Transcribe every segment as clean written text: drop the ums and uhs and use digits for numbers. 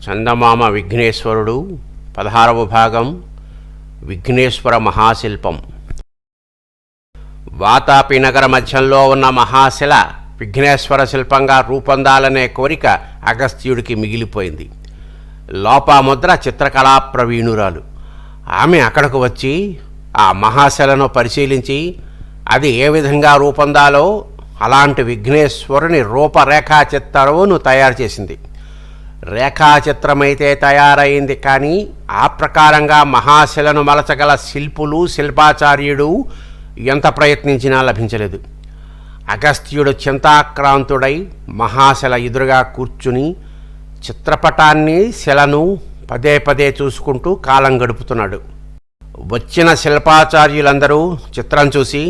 చందమామ విఘ్నేశ్వరుడు 16వ భాగం విఘ్నేశ్వర మహాశిల్పం. వాతాపి నగర మధ్యంలో ఉన్న మహాశిల విఘ్నేశ్వర శిల్పంగా రూపొందాలనే కోరిక అగస్త్యుడికి మిగిలిపోయింది. లోపాముద్ర చిత్రకళా ప్రవీణురాలు. ఆమె అక్కడకు వచ్చి ఆ మహాశిలను పరిశీలించి అది ఏ విధంగా రూపొందాలో అలాంటి విఘ్నేశ్వరుని రూపరేఖా చిత్రమును తయారు చేసింది. రేఖాచిత్రమైతే తయారైంది, కానీ ఆ ప్రకారంగా మహాశిలను మలచగల శిల్పులు శిల్పాచార్యుడు ఎంత ప్రయత్నించినా లభించలేదు. అగస్త్యుడు చింతాక్రాంతుడై మహాశిల ఎదురుగా కూర్చుని చిత్రపటాన్ని శిలను పదే పదే చూసుకుంటూ కాలం గడుపుతున్నాడు. వచ్చిన శిల్పాచార్యులందరూ చిత్రం చూసి,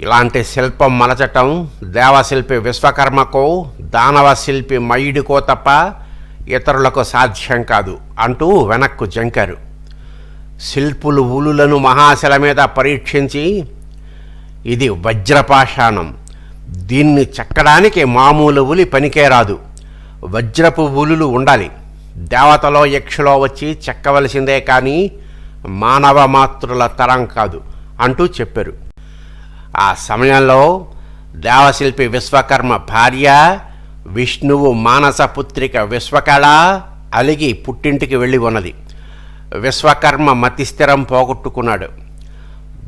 ఇలాంటి శిల్పం మలచటం దేవశిల్పి విశ్వకర్మకో దానవ శిల్పి మయుడికో తప్ప ఇతరులకు సాధ్యం కాదు అంటూ వెనక్కు జంకారు. శిల్పులు ఉలులను మహాశిల మీద పరీక్షించి, ఇది వజ్రపాషాణం, దీన్ని చెక్కడానికి మామూలు ఉలి పనికే రాదు, వజ్రపు ఉలులు ఉండాలి, దేవతలో యక్షులో వచ్చి చెక్కవలసిందే కానీ మానవ మాతృల తరం కాదు అంటూ చెప్పారు. ఆ సమయంలో దేవశిల్పి విశ్వకర్మ భార్య విష్ణువు మానసపుత్రిక విశ్వకళ అలిగి పుట్టింటికి వెళ్ళి ఉన్నది. విశ్వకర్మ మతిస్థిరం పోగొట్టుకున్నాడు.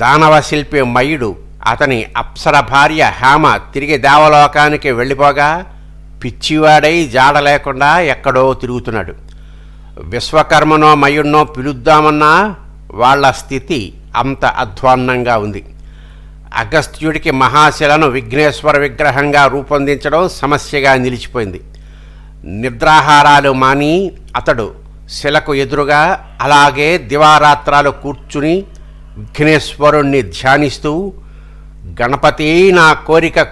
దానవ శిల్పి మయుడు అతని అప్సర భార్య హేమ తిరిగి దేవలోకానికి వెళ్ళిపోగా పిచ్చివాడై జాడ లేకుండా ఎక్కడో తిరుగుతున్నాడు. విశ్వకర్మనో మయుడినో పిలుద్దామన్నా వాళ్ల స్థితి అంత అధ్వాన్నంగా ఉంది. అగస్త్యుడికి మహాశిలను విఘ్నేశ్వర విగ్రహంగా రూపొందించడం సమస్యగా నిలిచిపోయింది. నిద్రాహారాలు మాని అతడు శిలకు ఎదురుగా అలాగే దివారాత్రాలు కూర్చుని విఘ్నేశ్వరుణ్ణి ధ్యానిస్తూ, గణపతి, నా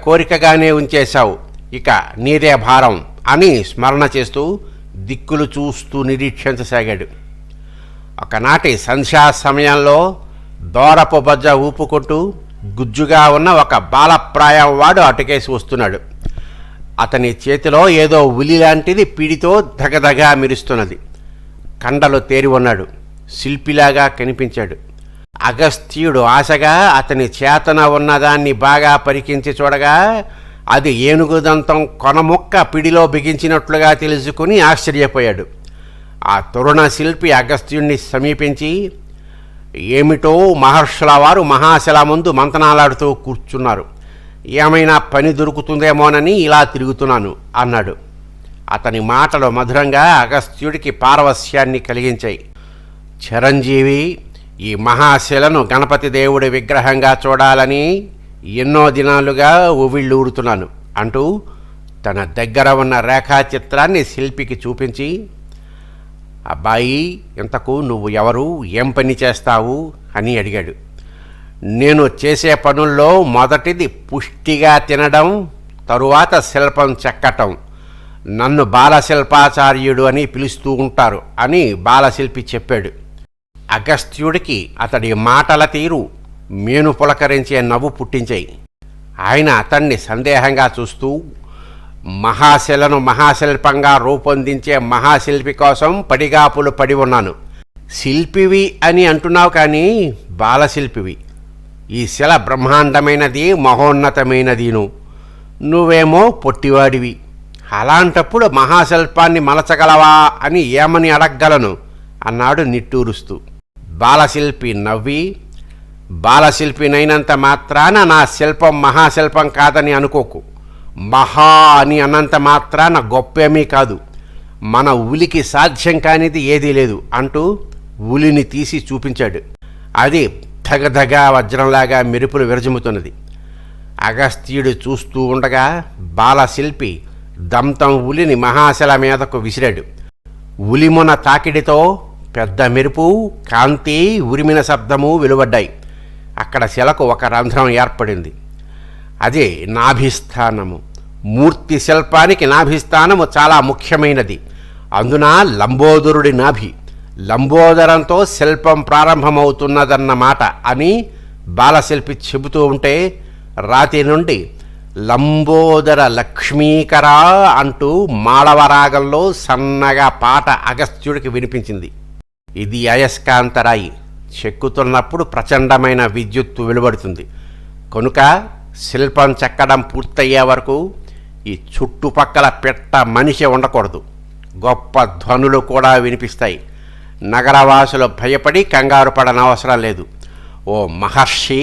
కోరికగానే ఉంచేశావు, ఇక నీదే భారం అని స్మరణ చేస్తూ దిక్కులు చూస్తూ నిరీక్షించసాగాడు. ఒకనాటి సంధ్యా సమయంలో దూరపు బజ్జ ఊపుకుంటూ గుజ్జుగా ఉన్న ఒక బాలప్రాయం వాడు అటుకేసి వస్తున్నాడు. అతని చేతిలో ఏదో ఉలి లాంటిది పీడితో దగదగా మెరుస్తున్నది. కండలు తేరి ఉన్నాడు. శిల్పిలాగా కనిపించాడు. అగస్త్యుడు ఆశగా అతని చేతన ఉన్నదాన్ని బాగా పరికించి చూడగా అది ఏనుగుదంతం కొనముక్క పిడిలో బిగించినట్లుగా తెలుసుకుని ఆశ్చర్యపోయాడు. ఆ తరుణ శిల్పి అగస్త్యుణ్ణి సమీపించి, ఏమిటో మహర్షుల వారు మహాశిల ముందు మంతనాలాడుతూ కూర్చున్నారు, ఏమైనా పని దొరుకుతుందేమోనని ఇలా తిరుగుతున్నాను అన్నాడు. అతని మాటలు మధురంగా అగస్త్యుడికి పారవస్యాన్ని కలిగించాయి. చిరంజీవి, ఈ మహాశిలను గణపతి దేవుడి విగ్రహంగా చూడాలని ఎన్నో దినాలుగా ఉవ్విళ్ళూరుతున్నాను అంటూ తన దగ్గర ఉన్న రేఖాచిత్రాన్ని శిల్పికి చూపించి, అబ్బాయి, ఇంతకు నువ్వు ఎవరు, ఏం పని చేస్తావు అని అడిగాడు. నేను చేసే పనుల్లో మొదటిది పుష్టిగా తినడం, తరువాత శిల్పం చెక్కటం. నన్ను బాలశిల్పాచార్యుడు అని పిలుస్తూ ఉంటారు అని బాలశిల్పి చెప్పాడు. అగస్త్యుడికి అతడి మాటల తీరు మేను పులకరించే నవ్వు పుట్టించాయి. ఆయన అతన్ని సందేహంగా చూస్తూ, మహాశిలను మహాశిల్పంగా రూపొందించే మహాశిల్పి కోసం పడిగాపులు పడి ఉన్నాను. శిల్పివి అని అంటున్నావు, కానీ బాలశిల్పివి. ఈ శిల బ్రహ్మాండమైనది, మహోన్నతమైనదిను, నువ్వేమో పొట్టివాడివి. అలాంటప్పుడు మహాశిల్పాన్ని మలచగలవా అని ఏమని అడగగలను అన్నాడు నిట్టూరుస్తూ. బాలశిల్పి నవ్వి, బాలశిల్పినైనంత మాత్రాన నా శిల్పం మహాశిల్పం కాదని అనుకోకు. మహా అని అన్నంత మాత్రాన గొప్పేమీ కాదు. మన ఉలికి సాధ్యం కానిది ఏదీ లేదు అంటూ ఉలిని తీసి చూపించాడు. అది ధగధగా వజ్రంలాగా మెరుపులు విరజిమ్ముతున్నది. అగస్త్యుడు చూస్తూ ఉండగా బాలశిల్పి దంతం ఉలిని మహాశిల మీదకు విసిరాడు. ఉలిమున తాకిడితో పెద్ద మెరుపు, కాంతి, ఉరిమిన శబ్దము వెలువడ్డాయి. అక్కడ శిలకు ఒక రంధ్రం ఏర్పడింది. అదే నాభిస్థానము. మూర్తి శిల్పానికి నాభిస్థానము చాలా ముఖ్యమైనది. అందున లంబోదరుడి నాభి. లంబోదరంతో శిల్పం ప్రారంభమవుతున్నదన్నమాట అని బాలశిల్పి చెబుతూ ఉంటే రాతి నుండి లంబోదర లక్ష్మీకరా అంటూ మాళవరాగంలో సన్నగా పాట అగస్త్యుడికి వినిపించింది. ఇది అయస్కాంతరాయి. చెక్కుతున్నప్పుడు ప్రచండమైన విద్యుత్తు వెలువడుతుంది. కనుక శిల్పం చెక్కడం పూర్తయ్యే వరకు ఈ చుట్టుపక్కల పెట్ట మనిషి ఉండకూడదు. గొప్ప ధ్వనులు కూడా వినిపిస్తాయి. నగరవాసులు భయపడి కంగారు పడనవసరం లేదు. ఓ మహర్షి,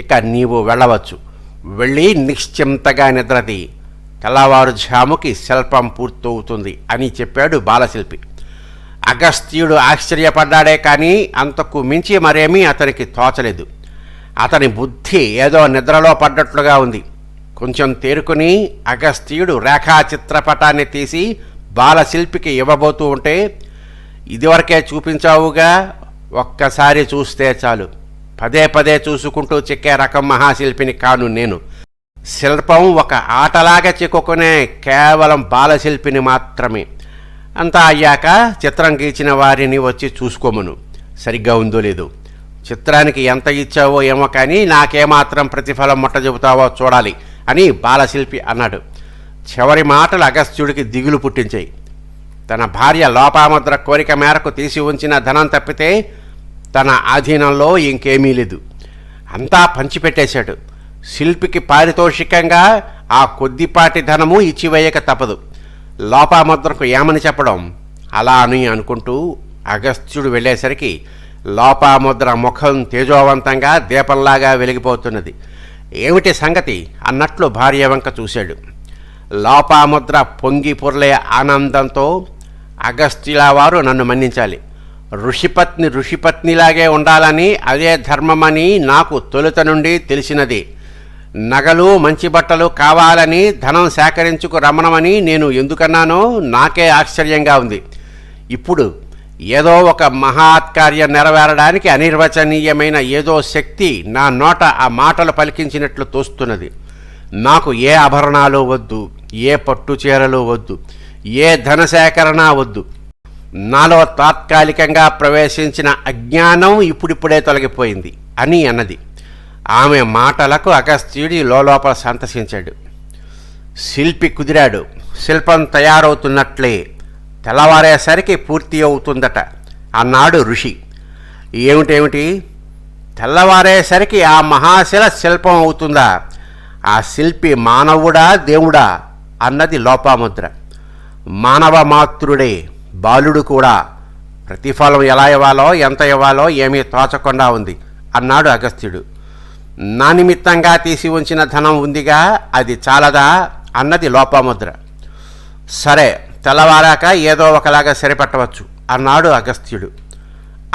ఇక నీవు వెళ్ళవచ్చు. వెళ్ళి నిశ్చింతగా నిద్రది. తెల్లవారుజాముకి శిల్పం పూర్తవుతుంది అని చెప్పాడు బాలశిల్పి. అగస్త్యుడు ఆశ్చర్యపడ్డాడే కానీ అంతకు మించి మరేమీ అతనికి తోచలేదు. అతని బుద్ధి ఏదో నిద్రలో పడ్డట్లుగా ఉంది. కొంచెం తేరుకుని అగస్త్యుడు రేఖా చిత్రపటాన్ని తీసి బాలశిల్పికి ఇవ్వబోతూ ఉంటే, ఇదివరకే చూపించావుగా, ఒక్కసారి చూస్తే చాలు, పదే పదే చూసుకుంటూ చెక్కే రకం మహాశిల్పిని కాను నేను. శిల్పం ఒక ఆటలాగా చెక్కుకునే కేవలం బాలశిల్పిని మాత్రమే. అంతా అయ్యాక చిత్రం గీచిన వారిని వచ్చి చూసుకోమను, సరిగ్గా ఉందో లేదో. చిత్రానికి ఎంత ఇచ్చావో ఏమో కానీ నాకేమాత్రం ప్రతిఫలం మొట్ట చెబుతావో చూడాలి అని బాలశిల్పి అన్నాడు. చివరి మాటలు అగస్త్యుడికి దిగులు పుట్టించాయి. తన భార్య లోపాముద్ర కోరిక మేరకు తీసి ఉంచిన ధనం తప్పితే తన ఆధీనంలో ఇంకేమీ లేదు. అంతా పంచిపెట్టేశాడు. శిల్పికి పారితోషికంగా ఆ కొద్దిపాటి ధనము ఇచ్చివేయక తప్పదు. లోపాముద్రకు ఏమని చెప్పడం? అలా అని అనుకుంటూ అగస్త్యుడు వెళ్ళేసరికి లోపాముద్ర ముఖం తేజోవంతంగా దీపంలాగా వెలిగిపోతున్నది. ఏమిటి సంగతి అన్నట్లు భార్య వంక చూశాడు. లోపాముద్ర పొంగి పొర్లే ఆనందంతో, అగస్త్యుల వారు నన్ను మన్నించాలి. ఋషిపత్నిలాగే ఉండాలని, అదే ధర్మమని నాకు తొలుత నుండి తెలిసినది. నగలు మంచి బట్టలు కావాలని ధనం సేకరించుకు రమ్మనమని నేను ఎందుకన్నానో నాకే ఆశ్చర్యంగా ఉంది. ఇప్పుడు ఏదో ఒక మహాత్కార్యం నెరవేరడానికి అనిర్వచనీయమైన ఏదో శక్తి నా నోట ఆ మాటలు పలికించినట్లు తోస్తున్నది. నాకు ఏ ఆభరణాలు వద్దు, ఏ పట్టు చీరలు వద్దు, ఏ ధనసేకరణ వద్దు. నాలో తాత్కాలికంగా ప్రవేశించిన అజ్ఞానం ఇప్పుడిప్పుడే తొలగిపోయింది అని అన్నది. ఆమె మాటలకు అగస్త్యుడి లోపల సంతసించాడు. శిల్పి కుదిరాడు. శిల్పం తయారవుతున్నట్లే తెల్లవారేసరికి పూర్తి అవుతుందట అన్నాడు ఋషి. ఏమిటేమిటి? తెల్లవారేసరికి ఆ మహాశిల శిల్పం అవుతుందా? ఆ శిల్పి మానవుడా దేవుడా అన్నది లోపాముద్ర. మానవ మాతృడే, బాలుడు కూడా. ప్రతిఫలం ఎలా ఇవ్వాలో ఎంత ఇవ్వాలో ఏమీ తోచకుండా ఉంది అన్నాడు అగస్త్యుడు. నా నిమిత్తంగా తీసి ఉంచిన ధనం ఉందిగా, అది చాలదా అన్నది లోపాముద్ర. సరే, తెల్లవారాక ఏదో ఒకలాగా సరిపెట్టవచ్చు అన్నాడు అగస్త్యుడు.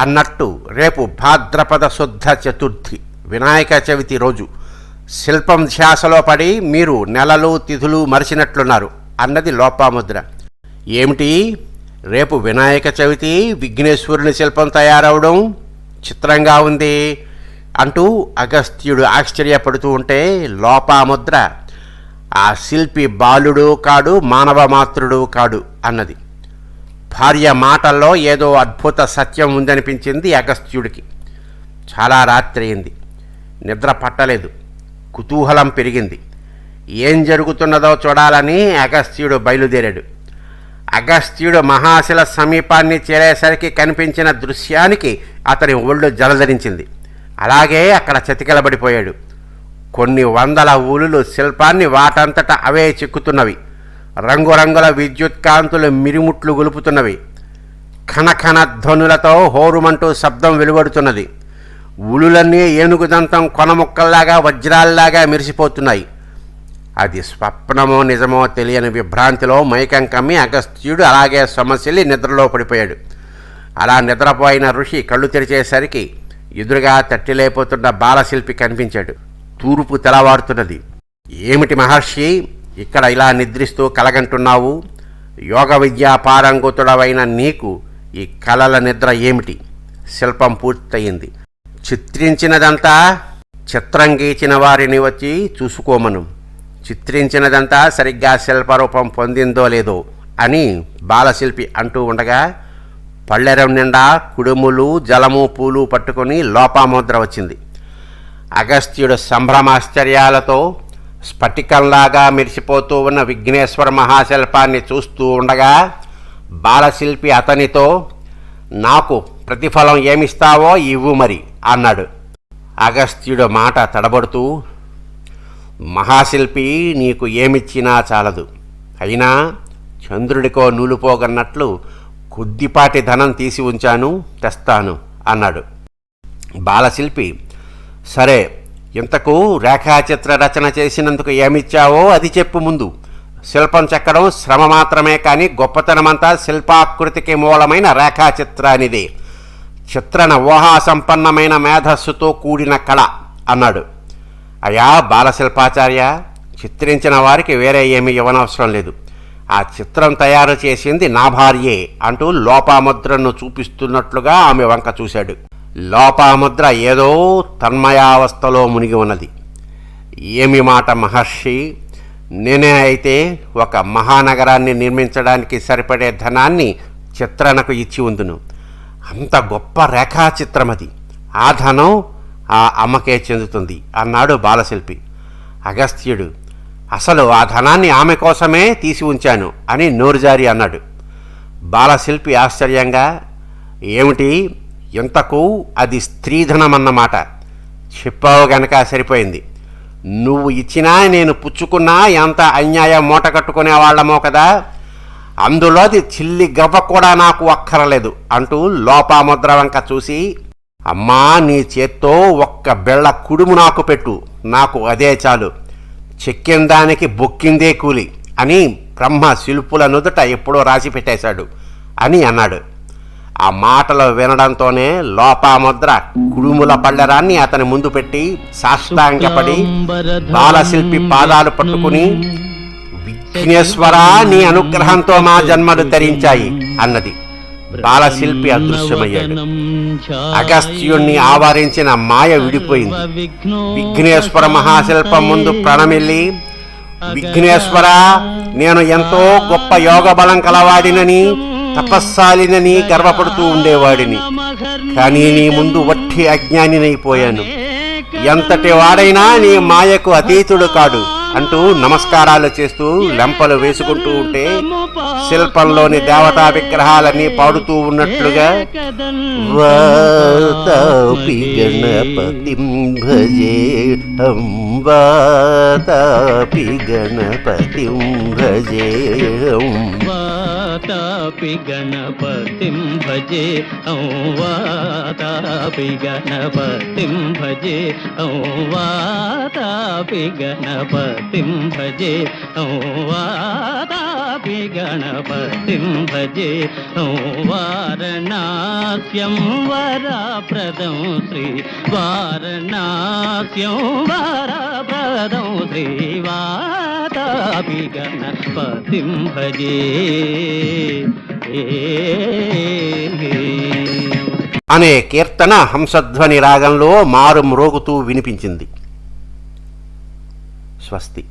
అన్నట్టు రేపు భాద్రపద శుద్ధ చతుర్థి, వినాయక చవితి రోజు. శిల్పం ధ్యాసలో పడి మీరు నెలలు తిథులు మరిచినట్లున్నారు అన్నది లోపాముద్ర. ఏమిటి, రేపు వినాయక చవితి, విఘ్నేశ్వరుని శిల్పం తయారవడం చిత్రంగా ఉంది అంటూ అగస్త్యుడు ఆశ్చర్యపడుతూ ఉంటే లోపాముద్ర, ఆ శిల్పి బాలుడు కాడు, మానవ మాతృడు కాడు అన్నది. భార్య మాటల్లో ఏదో అద్భుత సత్యం ఉందనిపించింది అగస్త్యుడికి. చాలా రాత్రి అయింది. నిద్ర పట్టలేదు. కుతూహలం పెరిగింది. ఏం జరుగుతున్నదో చూడాలని అగస్త్యుడు బయలుదేరాడు. అగస్త్యుడు మహాశిల సమీపాన్ని చేరేసరికి కనిపించిన దృశ్యానికి అతని ఒళ్ళు జలధరించింది. అలాగే అక్కడ చతికిలబడిపోయాడు. కొన్ని వందల ఊలులు శిల్పాన్ని వాటంతట అవే చెక్కుతున్నవి. రంగురంగుల విద్యుత్ కాంతులు మిరిముట్లు గొలుపుతున్నవి. ఖనఖన ధ్వనులతో హోరుమంటూ శబ్దం వెలువడుతున్నది. ఉలులన్నీ ఏనుగుదంతం కొనముక్కల్లాగా వజ్రాల్లాగా మెరిసిపోతున్నాయి. అది స్వప్నమో నిజమో తెలియని విభ్రాంతిలో మైకం కమ్మి అగస్త్యుడు అలాగే సొమ్మసిల్లి నిద్రలో పడిపోయాడు. అలా నిద్రపోయిన ఋషి కళ్ళు తెరిచేసరికి ఎదురుగా తట్టిలేపోతున్న బాలశిల్పి కనిపించాడు. తూర్పు తెల్లవారుతున్నది. ఏమిటి మహర్షి, ఇక్కడ ఇలా నిద్రిస్తూ కలగంటున్నావు? యోగ విద్యా పారంగతుడవైన నీకు ఈ కలల నిద్ర ఏమిటి? శిల్పం పూర్తయింది. చిత్రించినదంతా చిత్రం గీచిన వారిని వచ్చి చూసుకోమను. చిత్రించినదంతా సరిగ్గా శిల్పరూపం పొందిందో లేదో అని బాలశిల్పి అంటూ ఉండగా పళ్ళెరం నిండా కుడుములు, జలము, పూలు పట్టుకొని లోపాముద్ర వచ్చింది. అగస్త్యుడు సంభ్రమాశ్చర్యాలతో స్ఫటికంలాగా మెరిసిపోతూ ఉన్న విఘ్నేశ్వర మహాశిల్పాన్ని చూస్తూ ఉండగా బాలశిల్పి అతనితో, నాకు ప్రతిఫలం ఏమిస్తావో ఇవ్వు మరి అన్నాడు. అగస్త్యుడు మాట తడబడుతూ, మహాశిల్పి నీకు ఏమిచ్చినా చాలదు, అయినా చంద్రుడికో నూలుపోగన్నట్లు కొద్దిపాటి ధనం తీసి ఉంచాను, తెస్తాను అన్నాడు. బాలశిల్పి, సరే, ఇంతకు రేఖాచిత్ర రచన చేసినందుకు ఏమిచ్చావో అది చెప్పు ముందు. శిల్పం చెక్కడం శ్రమ మాత్రమే కానీ గొప్పతనమంతా శిల్పాకృతికి మూలమైన రేఖాచిత్రానిదే. చిత్రణ ఊహాసంపన్నమైన మేధస్సుతో కూడిన కళ అన్నాడు. అయా బాలశిల్పాచార్య, చిత్రించిన వారికి వేరే ఏమీ ఇవ్వనవసరం లేదు. ఆ చిత్రం తయారు చేసింది నా భార్యే అంటూ లోపాముద్రను చూపిస్తున్నట్లుగా ఆమె వంక చూశాడు. లోపాముద్ర ఏదో తన్మయావస్థలో మునిగి ఉన్నది. ఏమి మాట మహర్షి, నేనే అయితే ఒక మహానగరాన్ని నిర్మించడానికి సరిపడే ధనాన్ని చిత్రణకు ఇచ్చి ఉందును. అంత గొప్ప రేఖాచిత్రం అది. ఆ ధనం ఆ అమ్మకే చెందుతుంది అన్నాడు బాలశిల్పి. అగస్త్యుడు, అసలు ఆ ధనాన్ని ఆమె కోసమే తీసి ఉంచాను అని నోరుజారి అన్నాడు. బాలశిల్పి ఆశ్చర్యంగా, ఏమిటి, ఇంతకు అది స్త్రీధనమన్నమాట. చెప్పావు గనక సరిపోయింది. నువ్వు ఇచ్చినా నేను పుచ్చుకున్నా ఎంత అన్యాయం మూట కట్టుకునేవాళ్లమో కదా. అందులోది చిల్లి గవ్వ కూడా నాకు అక్కరలేదు అంటూ లోపాముద్ర వంక చూసి, అమ్మా, నీ చేత్తో ఒక్క బెళ్ళ కుడుము నాకు పెట్టు, నాకు అదే చాలు, చెక్కిన దానికి బొక్కిందే కూలి అని బ్రహ్మ శిల్పుల నుదుట ఎప్పుడో రాసి పెట్టేశాడు అని అన్నాడు. ఆ మాటలు వినడంతోనే లోపాముద్ర కుడుముల పళ్ళెరాన్ని అతని ముందు పెట్టి సాష్టాంగపడి బాలశిల్పి పాదాలు పట్టుకుని, విఘ్నేశ్వరా, నీ అనుగ్రహంతో మా జన్మలు ధరించాయి అన్నది. బాలశిల్పి అదృశ్యమయ్యాడు. అగస్త్యుణ్ణి ఆవరించిన మాయ విడిపోయింది. విఘ్నేశ్వర మహాశిల్పం ముందు ప్రణమిల్లి, విఘ్నేశ్వరా, నేను ఎంతో గొప్ప యోగ బలం కలవాడినని, తపస్సాలినని గర్వపడుతూ ఉండేవాడిని. కానీ నీ ముందు వట్టి అజ్ఞానినైపోయాను. ఎంతటి వాడైనా నీ మాయకు అతీతుడు కాడు అంటూ నమస్కారాలు చేస్తూ లెంపలు వేసుకుంటూ ఉంటే శిల్పంలోని దేవతా విగ్రహాలన్నీ పాడుతూ ఉన్నట్లుగా, వాతాపి గణపతిం భజే హం, వాతాపి గణపతిం భజే హం, వాతాపి గణపతిం భజే హం, వాతాపి గణపతిం భజే హం, వాతాపి గణపతిం భజే హం, వాతాపి గణపతిం భజే హం, వారణాస్యం వరప్రదం శ్రీ, వారణాస్యం వరప్రదం శ్రీ, వాతాపి గణపతిం భజే. అనే కీర్తన హంసధ్వని రాగంలో మారు మ్రోగుతూ వినిపించింది. స్వస్తి.